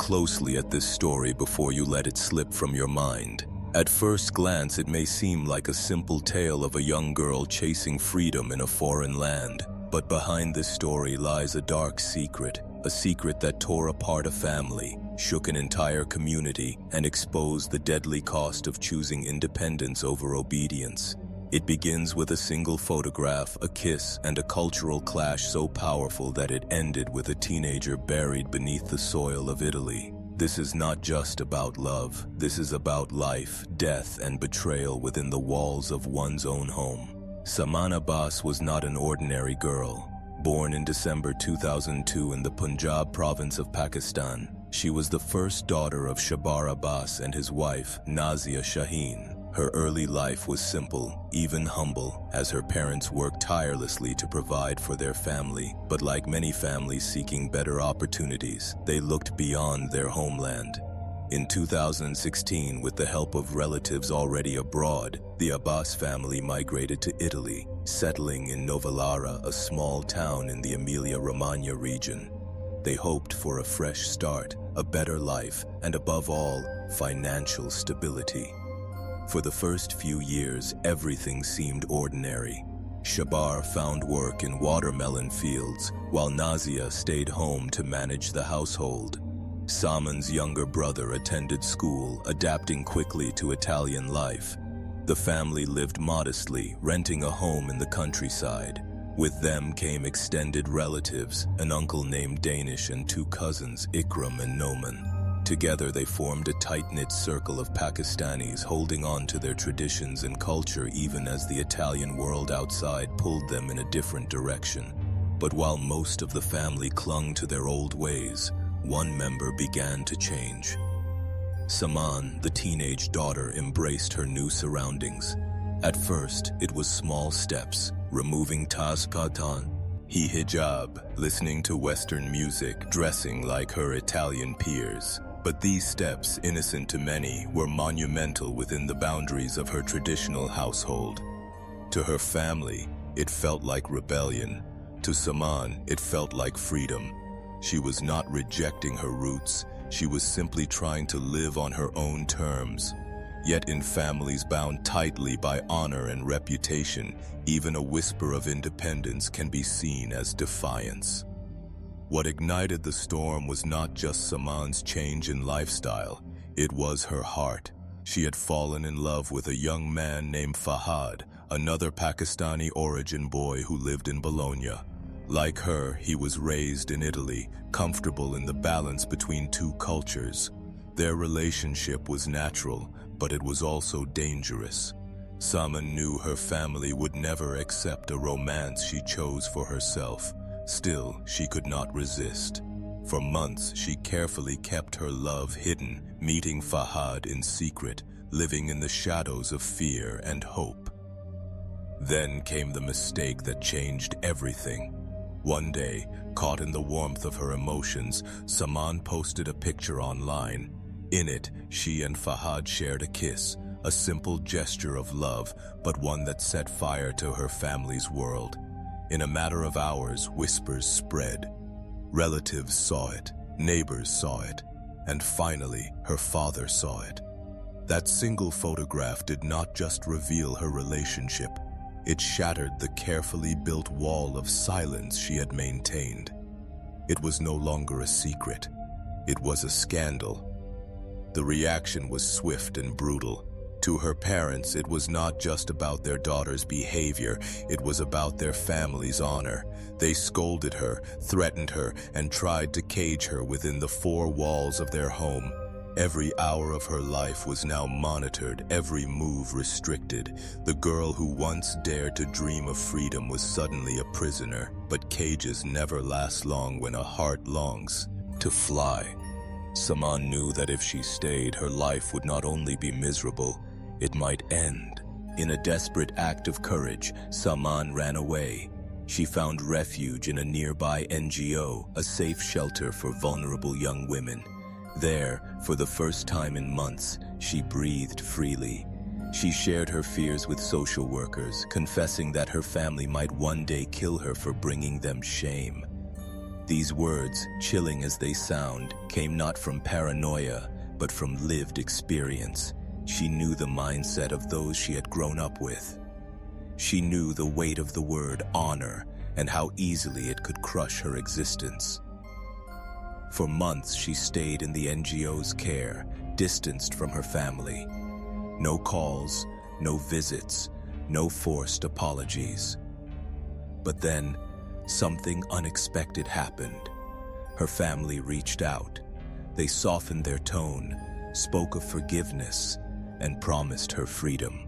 closely at this story before you let it slip from your mind. At first glance, it may seem like a simple tale of a young girl chasing freedom in a foreign land. But behind this story lies a dark secret, a secret that tore apart a family, shook an entire community, and exposed the deadly cost of choosing independence over obedience. It begins with a single photograph, a kiss, and a cultural clash so powerful that it ended with a teenager buried beneath the soil of Italy. This is not just about love. This is about life, death, and betrayal within the walls of one's own home. Saman Abbas was not an ordinary girl. Born in December 2002 in the Punjab province of Pakistan, she was the first daughter of Saman Abbas and his wife, Nazia Shaheen. Her early life was simple, even humble, as her parents worked tirelessly to provide for their family. But like many families seeking better opportunities, they looked beyond their homeland. In 2016, with the help of relatives already abroad, the Abbas family migrated to Italy, settling in Novellara, a small town in the Emilia-Romagna region. They hoped for a fresh start, a better life, and above all, financial stability. For the first few years, everything seemed ordinary. Shabar found work in watermelon fields, while Nazia stayed home to manage the household. Saman's younger brother attended school, adapting quickly to Italian life. The family lived modestly, renting a home in the countryside. With them came extended relatives, an uncle named Danish and two cousins, Ikram and Noman. Together they formed a tight-knit circle of Pakistanis, holding on to their traditions and culture even as the Italian world outside pulled them in a different direction. But while most of the family clung to their old ways, one member began to change. Saman, the teenage daughter, embraced her new surroundings. At first, it was small steps, removing taskatan, hijab, listening to Western music, dressing like her Italian peers. But these steps, innocent to many, were monumental within the boundaries of her traditional household. To her family, it felt like rebellion. To Saman, it felt like freedom. She was not rejecting her roots, she was simply trying to live on her own terms. Yet in families bound tightly by honor and reputation, even a whisper of independence can be seen as defiance. What ignited the storm was not just Saman's change in lifestyle, it was her heart. She had fallen in love with a young man named Fahad, another Pakistani origin boy who lived in Bologna. Like her, he was raised in Italy, comfortable in the balance between two cultures. Their relationship was natural, but it was also dangerous. Saman knew her family would never accept a romance she chose for herself. Still, she could not resist. For months, she carefully kept her love hidden, meeting Fahad in secret, living in the shadows of fear and hope. Then came the mistake that changed everything. One day, caught in the warmth of her emotions, Saman posted a picture online. In it, she and Fahad shared a kiss, a simple gesture of love, but one that set fire to her family's world. In a matter of hours, whispers spread. Relatives saw it, neighbors saw it, and finally, her father saw it. That single photograph did not just reveal her relationship, it shattered the carefully built wall of silence she had maintained. It was no longer a secret, it was a scandal. The reaction was swift and brutal. To her parents, it was not just about their daughter's behavior, it was about their family's honor. They scolded her, threatened her, and tried to cage her within the four walls of their home. Every hour of her life was now monitored, every move restricted. The girl who once dared to dream of freedom was suddenly a prisoner. But cages never last long when a heart longs to fly. Saman knew that if she stayed, her life would not only be miserable, it might end. In a desperate act of courage, Saman ran away. She found refuge in a nearby NGO, a safe shelter for vulnerable young women. There, for the first time in months, she breathed freely. She shared her fears with social workers, confessing that her family might one day kill her for bringing them shame. These words, chilling as they sound, came not from paranoia, but from lived experience. She knew the mindset of those she had grown up with. She knew the weight of the word honor and how easily it could crush her existence. For months, she stayed in the NGO's care, distanced from her family. No calls, no visits, no forced apologies. But then, something unexpected happened. Her family reached out. They softened their tone, spoke of forgiveness, and promised her freedom.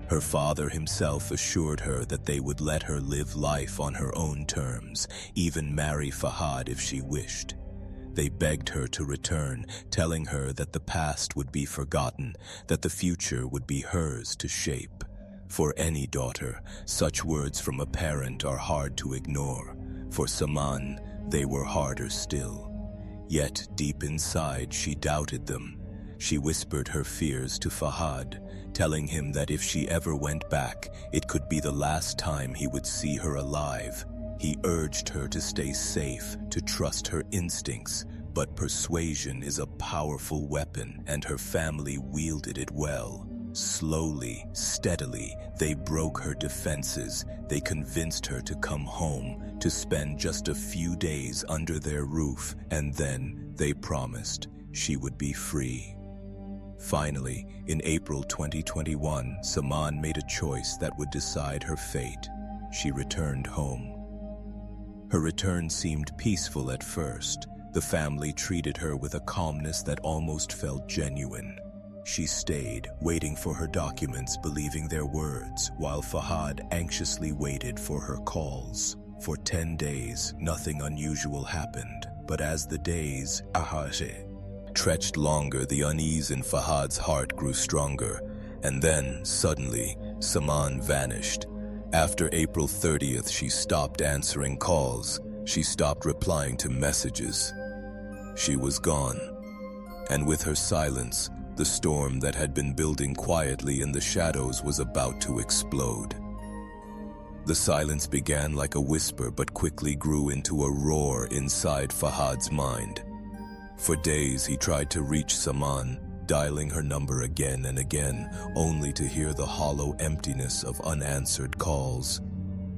Her father himself assured her that they would let her live life on her own terms, even marry Fahad if she wished. They begged her to return, telling her that the past would be forgotten, that the future would be hers to shape. For any daughter, such words from a parent are hard to ignore. For Saman, they were harder still. Yet, deep inside, she doubted them. She whispered her fears to Fahad, telling him that if she ever went back, it could be the last time he would see her alive. He urged her to stay safe, to trust her instincts, but persuasion is a powerful weapon, and her family wielded it well. Slowly, steadily, they broke her defenses. They convinced her to come home, to spend just a few days under their roof, and then they promised she would be free. Finally, in April 2021, Saman made a choice that would decide her fate. She returned home. Her return seemed peaceful at first. The family treated her with a calmness that almost felt genuine. She stayed, waiting for her documents, believing their words, while Fahad anxiously waited for her calls. For 10 days, nothing unusual happened, but as the days stretched longer, the unease in Fahad's heart grew stronger, and then, suddenly, Saman vanished. After April 30th, she stopped answering calls. She stopped replying to messages. She was gone. And with her silence, the storm that had been building quietly in the shadows was about to explode. The silence began like a whisper but quickly grew into a roar inside Fahad's mind. For days he tried to reach Saman, dialing her number again and again, only to hear the hollow emptiness of unanswered calls.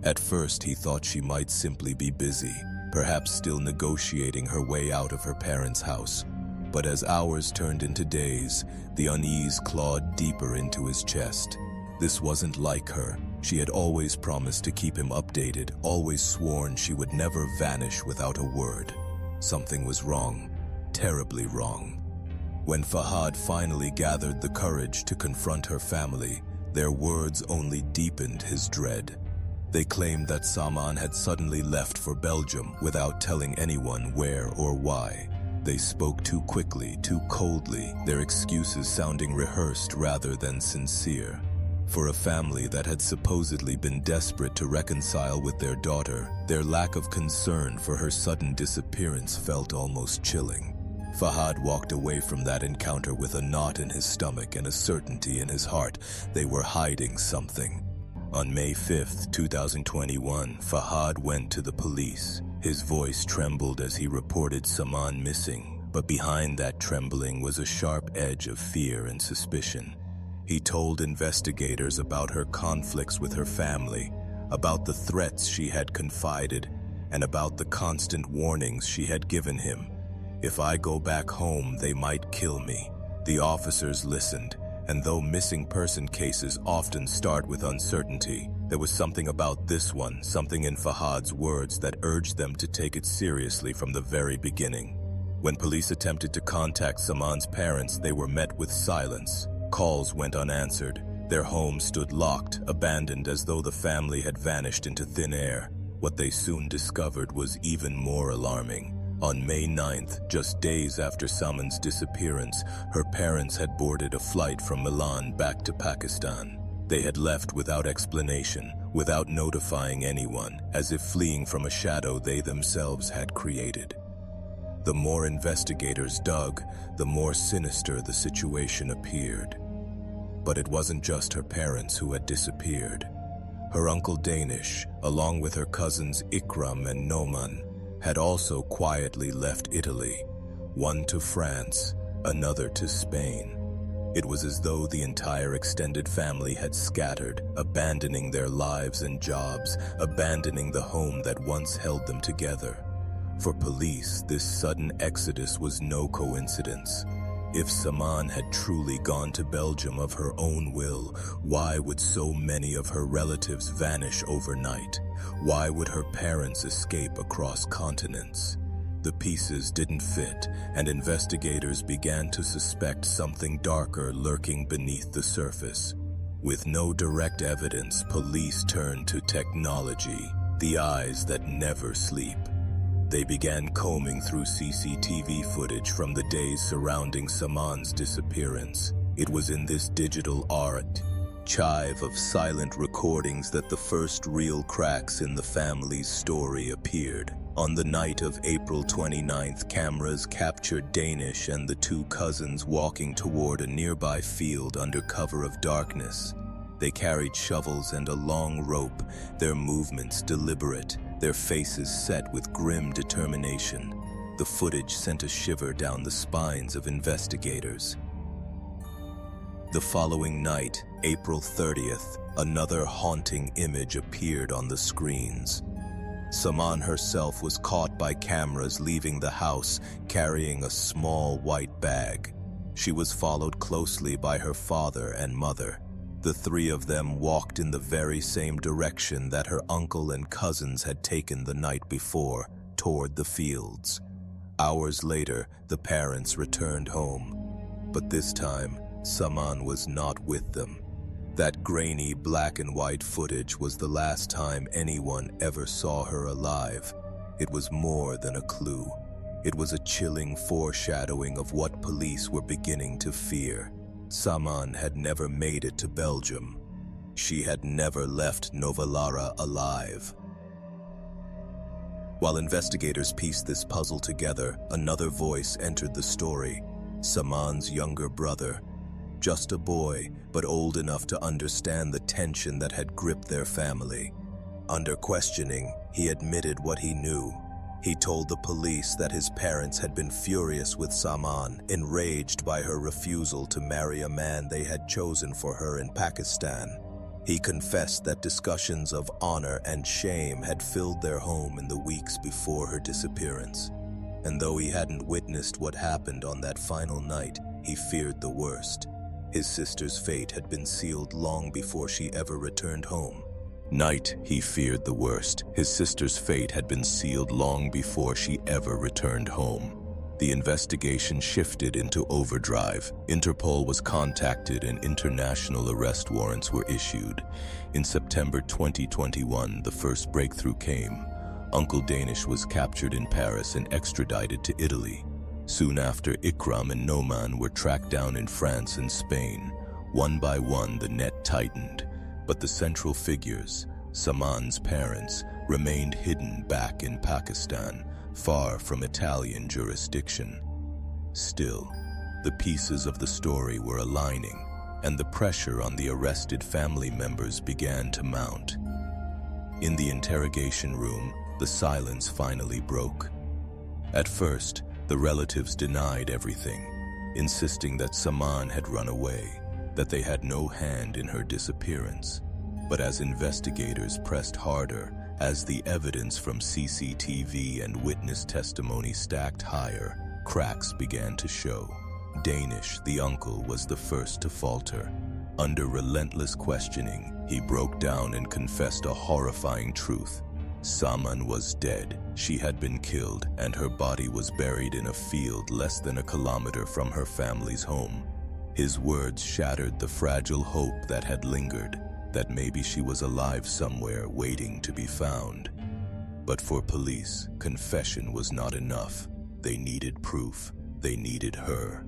At first he thought she might simply be busy, perhaps still negotiating her way out of her parents' house. But as hours turned into days, the unease clawed deeper into his chest. This wasn't like her. She had always promised to keep him updated, always sworn she would never vanish without a word. Something was wrong, terribly wrong. When Fahad finally gathered the courage to confront her family, their words only deepened his dread. They claimed that Saman had suddenly left for Belgium without telling anyone where or why. They spoke too quickly, too coldly, their excuses sounding rehearsed rather than sincere. For a family that had supposedly been desperate to reconcile with their daughter, their lack of concern for her sudden disappearance felt almost chilling. Fahad walked away from that encounter with a knot in his stomach and a certainty in his heart. They were hiding something. On May 5th, 2021, Fahad went to the police. His voice trembled as he reported Saman missing, but behind that trembling was a sharp edge of fear and suspicion. He told investigators about her conflicts with her family, about the threats she had confided, and about the constant warnings she had given him. If I go back home, they might kill me. The officers listened, and though missing person cases often start with uncertainty, there was something about this one, something in Fahad's words that urged them to take it seriously from the very beginning. When police attempted to contact Saman's parents, they were met with silence. Calls went unanswered. Their home stood locked, abandoned as though the family had vanished into thin air. What they soon discovered was even more alarming. On May 9th, just days after Saman's disappearance, her parents had boarded a flight from Milan back to Pakistan. They had left without explanation, without notifying anyone, as if fleeing from a shadow they themselves had created. The more investigators dug, the more sinister the situation appeared. But it wasn't just her parents who had disappeared. Her uncle Danish, along with her cousins Ikram and Noman, had also quietly left Italy, one to France, another to Spain. It was as though the entire extended family had scattered, abandoning their lives and jobs, abandoning the home that once held them together. For police, this sudden exodus was no coincidence. If Saman had truly gone to Belgium of her own will, why would so many of her relatives vanish overnight? Why would her parents escape across continents? The pieces didn't fit, and investigators began to suspect something darker lurking beneath the surface. With no direct evidence, police turned to technology, the eyes that never sleep. They began combing through CCTV footage from the days surrounding Saman's disappearance. It was in this digital archive of silent recordings that the first real cracks in the family's story appeared. On the night of April 29th, cameras captured Danish and the two cousins walking toward a nearby field under cover of darkness. They carried shovels and a long rope, their movements deliberate, their faces set with grim determination. The footage sent a shiver down the spines of investigators. The following night, April 30th, another haunting image appeared on the screens. Saman herself was caught by cameras leaving the house carrying a small white bag. She was followed closely by her father and mother. The three of them walked in the very same direction that her uncle and cousins had taken the night before, toward the fields. Hours later, the parents returned home. But this time, Saman was not with them. That grainy black and white footage was the last time anyone ever saw her alive. It was more than a clue. It was a chilling foreshadowing of what police were beginning to fear. Saman had never made it to Belgium. She had never left Novellara alive. While investigators pieced this puzzle together, another voice entered the story. Saman's younger brother. Just a boy, but old enough to understand the tension that had gripped their family. Under questioning, he admitted what he knew. He told the police that his parents had been furious with Saman, enraged by her refusal to marry a man they had chosen for her in Pakistan. He confessed that discussions of honor and shame had filled their home in the weeks before her disappearance. And though he hadn't witnessed what happened on that final night, he feared the worst. His sister's fate had been sealed long before she ever returned home. He feared the worst. His sister's fate had been sealed long before she ever returned home. The investigation shifted into overdrive. Interpol was contacted and international arrest warrants were issued. In September 2021, the first breakthrough came. Uncle Danish was captured in Paris and extradited to Italy. Soon after, Ikram and Noman were tracked down in France and Spain. One by one, the net tightened. But the central figures, Saman's parents, remained hidden back in Pakistan, far from Italian jurisdiction. Still, the pieces of the story were aligning, and the pressure on the arrested family members began to mount. In the interrogation room, the silence finally broke. At first, the relatives denied everything, insisting that Saman had run away, that they had no hand in her disappearance. But as investigators pressed harder, as the evidence from CCTV and witness testimony stacked higher, cracks began to show. Danish, the uncle, was the first to falter. Under relentless questioning, he broke down and confessed a horrifying truth. Saman was dead. She had been killed, and her body was buried in a field less than a kilometer from her family's home. His words shattered the fragile hope that had lingered, that maybe she was alive somewhere waiting to be found. But for police, confession was not enough. They needed proof. They needed her.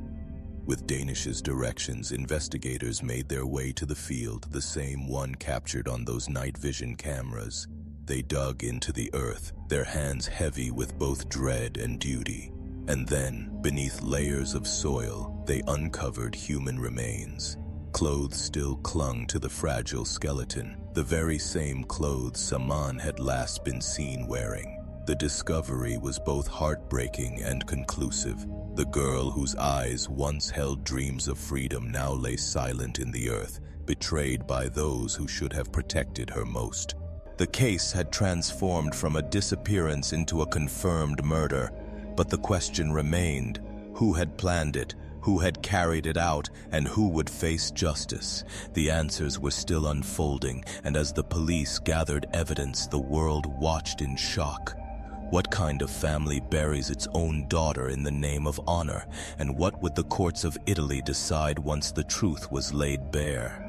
With Danish's directions, investigators made their way to the field, the same one captured on those night vision cameras. They dug into the earth, their hands heavy with both dread and duty. And then, beneath layers of soil, they uncovered human remains. Clothes still clung to the fragile skeleton, the very same clothes Saman had last been seen wearing. The discovery was both heartbreaking and conclusive. The girl whose eyes once held dreams of freedom now lay silent in the earth, betrayed by those who should have protected her most. The case had transformed from a disappearance into a confirmed murder, but the question remained: who had planned it, who had carried it out, and who would face justice? The answers were still unfolding, and as the police gathered evidence, the world watched in shock. What kind of family buries its own daughter in the name of honor? And what would the courts of Italy decide once the truth was laid bare?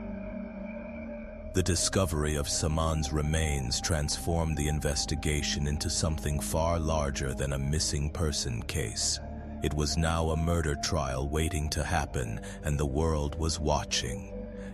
The discovery of Saman's remains transformed the investigation into something far larger than a missing person case. It was now a murder trial waiting to happen, and the world was watching.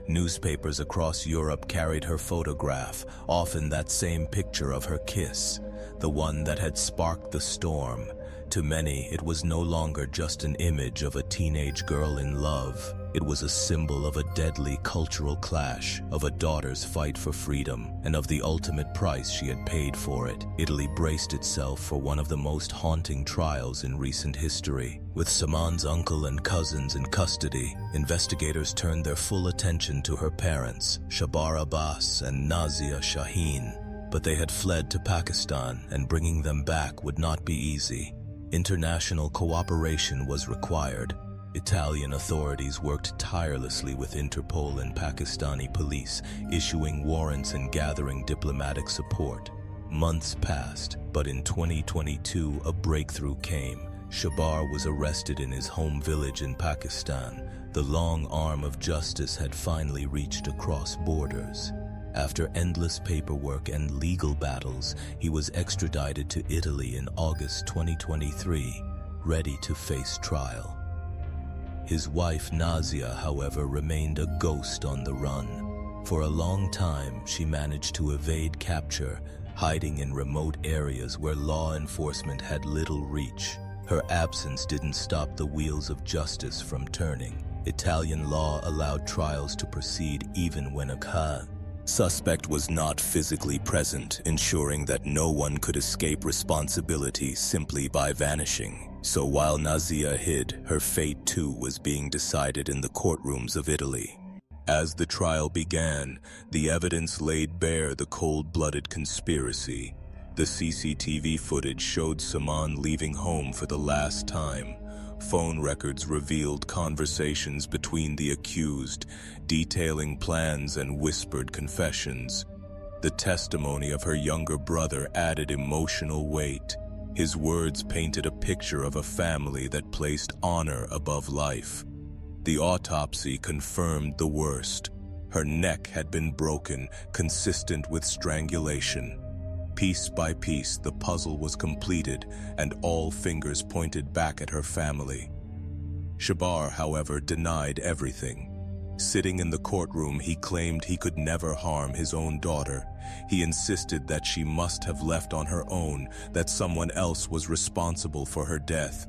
Newspapers across Europe carried her photograph, often that same picture of her kiss, the one that had sparked the storm. To many, it was no longer just an image of a teenage girl in love. It was a symbol of a deadly cultural clash, of a daughter's fight for freedom, and of the ultimate price she had paid for it. Italy braced itself for one of the most haunting trials in recent history. With Saman's uncle and cousins in custody, investigators turned their full attention to her parents, Saman Abbas and Nazia Shaheen. But they had fled to Pakistan, and bringing them back would not be easy. International cooperation was required. Italian authorities worked tirelessly with Interpol and Pakistani police, issuing warrants and gathering diplomatic support. Months passed, but in 2022 a breakthrough came. Shabar was arrested in his home village in Pakistan. The long arm of justice had finally reached across borders. After endless paperwork and legal battles, he was extradited to Italy in August 2023, ready to face trial. His wife Nazia, however, remained a ghost on the run. For a long time, she managed to evade capture, hiding in remote areas where law enforcement had little reach. Her absence didn't stop the wheels of justice from turning. Italian law allowed trials to proceed even when a suspect was not physically present, ensuring that no one could escape responsibility simply by vanishing. So while Nazia hid, her fate too was being decided in the courtrooms of Italy. As the trial began, the evidence laid bare the cold-blooded conspiracy. The CCTV footage showed Saman leaving home for the last time. Phone records revealed conversations between the accused, detailing plans and whispered confessions. The testimony of her younger brother added emotional weight. His words painted a picture of a family that placed honor above life. The autopsy confirmed the worst. Her neck had been broken, consistent with strangulation. Piece by piece, the puzzle was completed, and all fingers pointed back at her family. Shabar, however, denied everything. Sitting in the courtroom, he claimed he could never harm his own daughter. He insisted that she must have left on her own, that someone else was responsible for her death.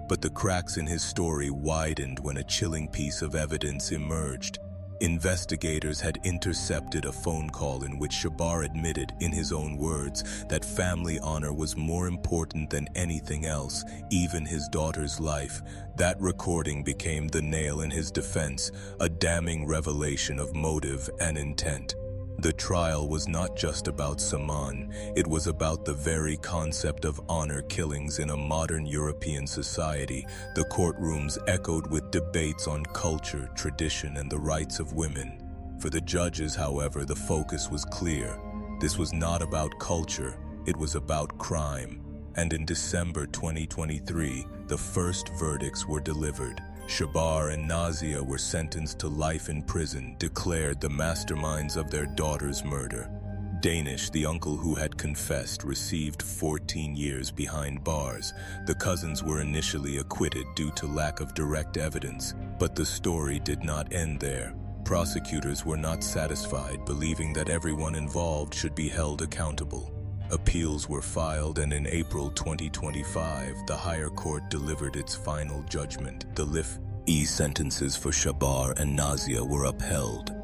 But the cracks in his story widened when a chilling piece of evidence emerged. Investigators had intercepted a phone call in which Shabar admitted, in his own words, that family honor was more important than anything else, even his daughter's life. That recording became the nail in his defense, a damning revelation of motive and intent. The trial was not just about Saman, it was about the very concept of honor killings in a modern European society. The courtrooms echoed with debates on culture, tradition, and the rights of women. For the judges, however, the focus was clear. This was not about culture, it was about crime. And in December 2023, the first verdicts were delivered. Shabar and Nazia were sentenced to life in prison, declared the masterminds of their daughter's murder. Danish, the uncle who had confessed, received 14 years behind bars. The cousins were initially acquitted due to lack of direct evidence, but the story did not end there. Prosecutors were not satisfied, believing that everyone involved should be held accountable. Appeals were filed, and in April 2025, the higher court delivered its final judgment. The life sentences for Shabar and Nazia were upheld.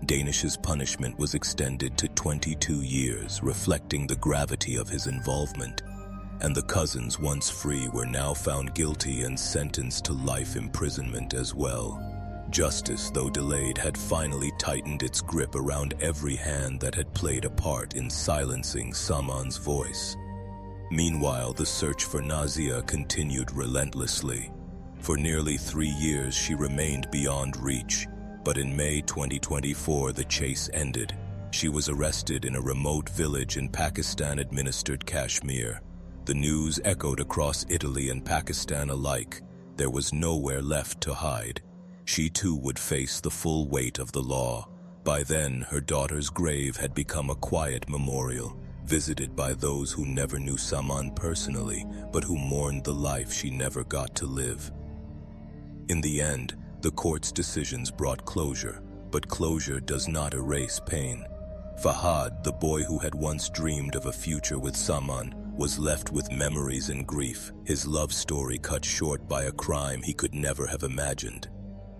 Danish's punishment was extended to 22 years, reflecting the gravity of his involvement. and the cousins once free were now found guilty and sentenced to life imprisonment as well. Justice, though delayed, had finally tightened its grip around every hand that had played a part in silencing Saman's voice. Meanwhile, the search for Nazia continued relentlessly. For nearly 3 years, she remained beyond reach, but in May 2024, the chase ended. She was arrested in a remote village in Pakistan-administered Kashmir. The news echoed across Italy and Pakistan alike. There was nowhere left to hide. She too would face the full weight of the law. By then, her daughter's grave had become a quiet memorial, visited by those who never knew Saman personally, but who mourned the life she never got to live. In the end, the court's decisions brought closure, but closure does not erase pain. Fahad, the boy who had once dreamed of a future with Saman, was left with memories and grief, his love story cut short by a crime he could never have imagined.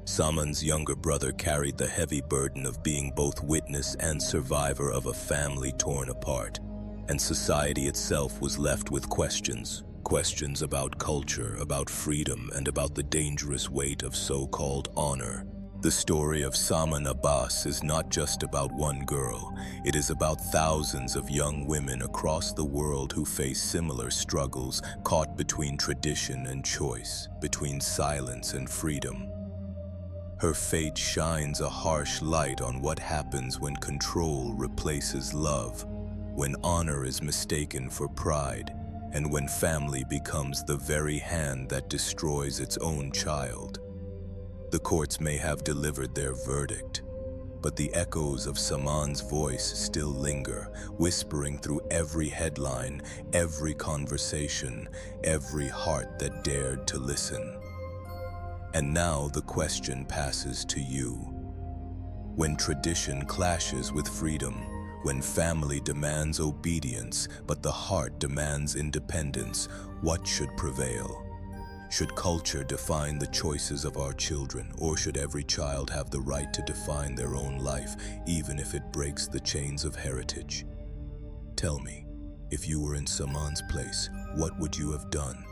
Saman's younger brother carried the heavy burden of being both witness and survivor of a family torn apart, and society itself was left with questions about culture, about freedom, and about the dangerous weight of so-called honor. The story of Saman Abbas is not just about one girl. It is about thousands of young women across the world who face similar struggles, caught between tradition and choice, between silence and freedom. Her fate shines a harsh light on what happens when control replaces love, when honor is mistaken for pride, and when family becomes the very hand that destroys its own child. The courts may have delivered their verdict, but the echoes of Saman's voice still linger, whispering through every headline, every conversation, every heart that dared to listen. And now the question passes to you. When tradition clashes with freedom, when family demands obedience, but the heart demands independence, what should prevail? Should culture define the choices of our children, or should every child have the right to define their own life, even if it breaks the chains of heritage? Tell me, if you were in Saman's place, what would you have done?